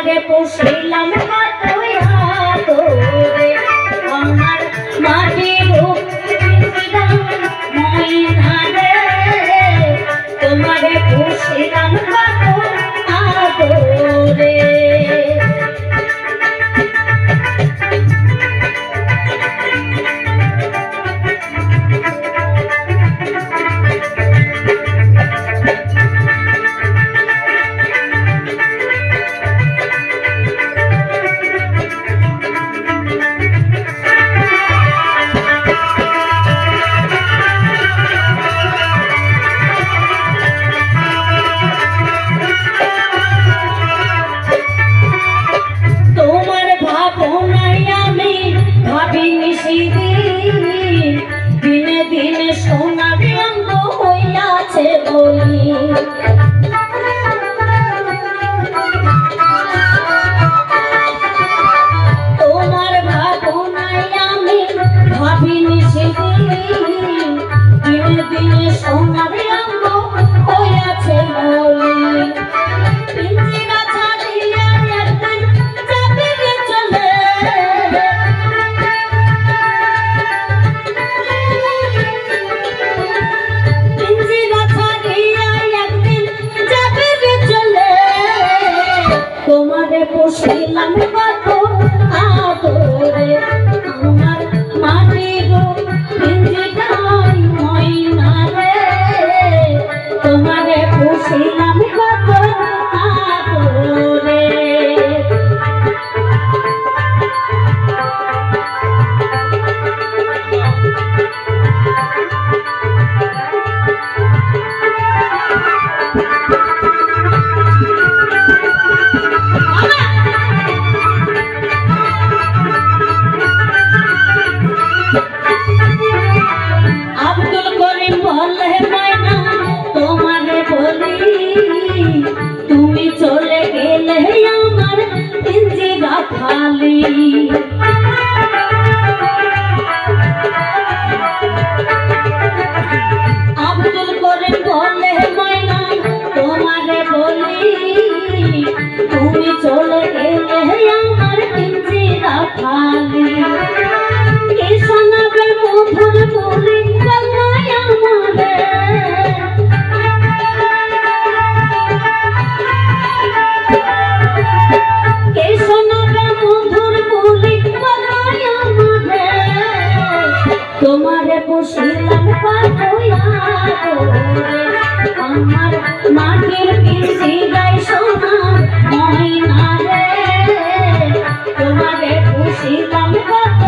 তোমারে পুষিলাম কত আদরে আমার মাটি রূপ ময়নারে তোমারে পুষিলাম কত আদরে দিনে দিনে সোনার রঙ হইয়াছে বলি তোমার ভাবনায় আমি ভাবিনি সেদিন দিনে দিনে সোনার রঙ হইয়াছে বলি তোমারে পুষিলাম কত আদরে আমার মাটি গো পিঞ্জিরাই ময়নারে তোমারে পুষিলাম কত আদরে আব্দুল করিম বলে ময়না তোমারে বলি তুমি চলে গেলে আমার পিঞ্জিরা খালি আব্দুল করিম বলে ময়না তোমারে বলি তুমি চলে গেলে আমার পিঞ্জিরা খালি মধুর বলি গলায় আমারে কে শোনাবে মধুর বলি গলায় আমারে তোমারে পুষিলাম কত আদরে আমার মাটির পিঞ্জিরায় সোনা ময়নারে তোমারে পুষিলাম কত